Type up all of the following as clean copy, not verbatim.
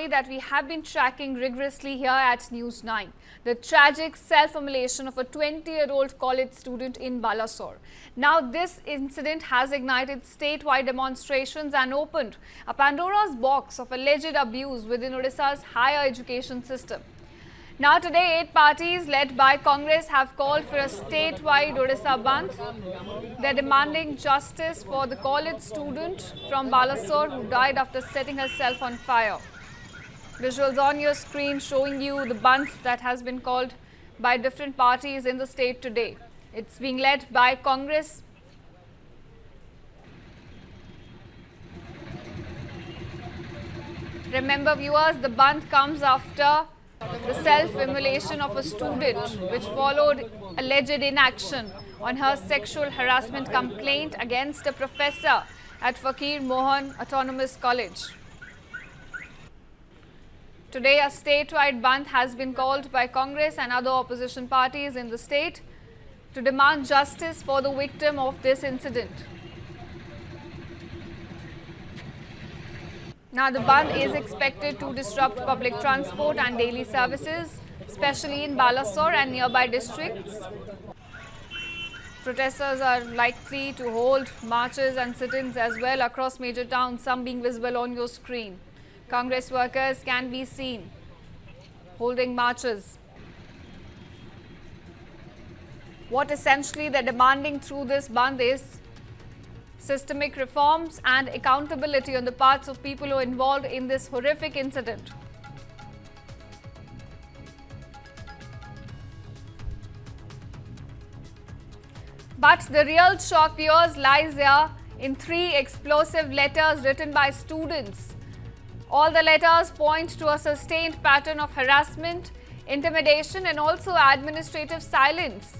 that we have been tracking rigorously here at News 9. The tragic self-immolation of a 20-year-old college student in Balasore. Now this incident has ignited statewide demonstrations and opened a Pandora's box of alleged abuse within Odisha's higher education system. Now today, 8 parties led by Congress have called for a statewide Odisha Bandh. They are demanding justice for the college student from Balasore who died after setting herself on fire. Visuals on your screen showing you the bandh that has been called by different parties in the state today. It's being led by Congress. Remember viewers, the bandh comes after the self-immolation of a student which followed alleged inaction on her sexual harassment complaint against a professor at Fakir Mohan Autonomous College. Today, a statewide bandh has been called by Congress and other opposition parties in the state to demand justice for the victim of this incident. Now, the bandh is expected to disrupt public transport and daily services, especially in Balasore and nearby districts. Protesters are likely to hold marches and sit-ins as well across major towns, some being visible on your screen. Congress workers can be seen holding marches. What essentially they're demanding through this bandh is systemic reforms and accountability on the parts of people who are involved in this horrific incident. But the real shock, viewers, lies here in 3 explosive letters written by students. All the letters point to a sustained pattern of harassment, intimidation and also administrative silence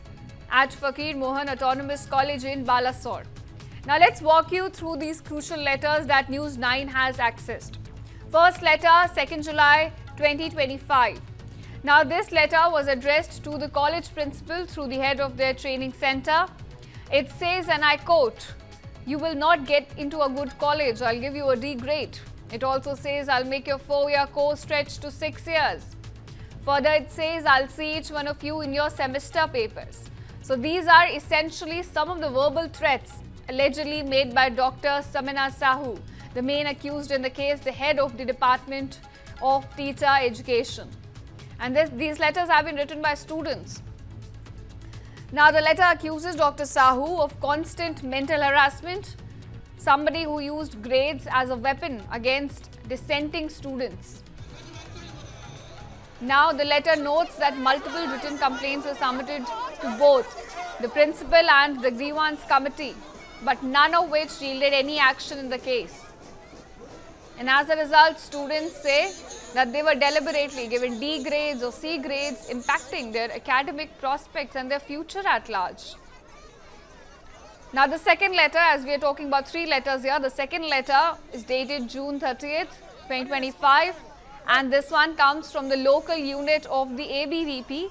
at Fakir Mohan Autonomous College in Balasore. Now let's walk you through these crucial letters that News 9 has accessed. First letter, 2nd July 2025. Now this letter was addressed to the college principal through the head of their training center. It says, and I quote, "You will not get into a good college, I'll give you a D grade." It also says, "I'll make your 4-year course stretch to 6 years. Further, it says, "I'll see each one of you in your semester papers." So these are essentially some of the verbal threats allegedly made by Dr. Samina Sahu, the main accused in the case, the head of the Department of Teacher Education. And these letters have been written by students. Now, the letter accuses Dr. Sahu of constant mental harassment, somebody who used grades as a weapon against dissenting students. Now, the letter notes that multiple written complaints were submitted to both the principal and the grievance committee, but none of which yielded any action in the case. And as a result, students say that they were deliberately given D grades or C grades, impacting their academic prospects and their future at large. Now, the second letter, as we are talking about 3 letters here, the second letter is dated June 30th, 2025, and this one comes from the local unit of the ABVP.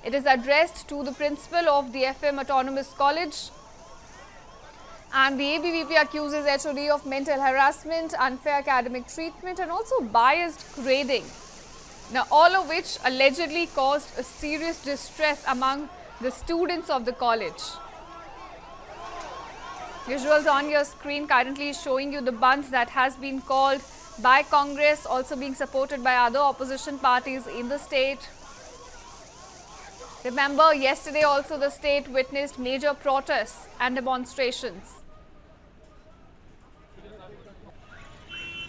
It is addressed to the principal of the FM Autonomous College. And the ABVP accuses HOD of mental harassment, unfair academic treatment and also biased grading. Now, all of which allegedly caused a serious distress among the students of the college. Visuals on your screen currently showing you the bandh that has been called by Congress, also being supported by other opposition parties in the state. Remember, yesterday also the state witnessed major protests and demonstrations.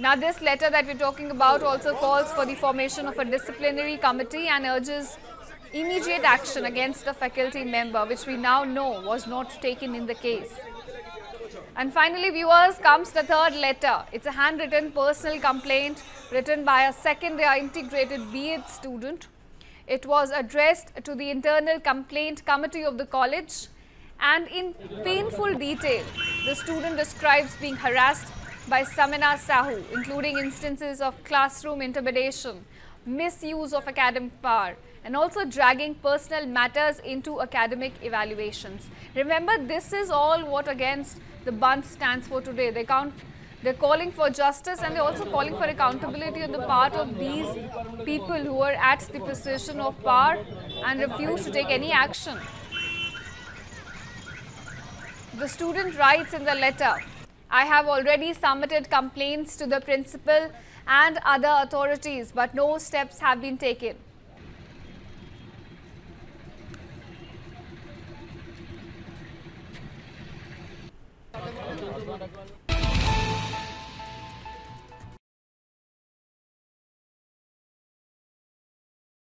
Now, this letter that we're talking about also calls for the formation of a disciplinary committee and urges immediate action against the faculty member, which we now know was not taken in the case. And finally, viewers, comes the third letter. It's a handwritten personal complaint written by a second-year integrated B.Ed student. It was addressed to the internal complaint committee of the college, and in painful detail, the student describes being harassed by Samina Sahu, including instances of classroom intimidation, misuse of academic power, and also dragging personal matters into academic evaluations. Remember, this is all what against the bandh stands for today. They They're calling for justice, and they're also calling for accountability on the part of these people who are at the position of power and refuse to take any action. The student writes in the letter, "I have already submitted complaints to the principal and other authorities, but no steps have been taken."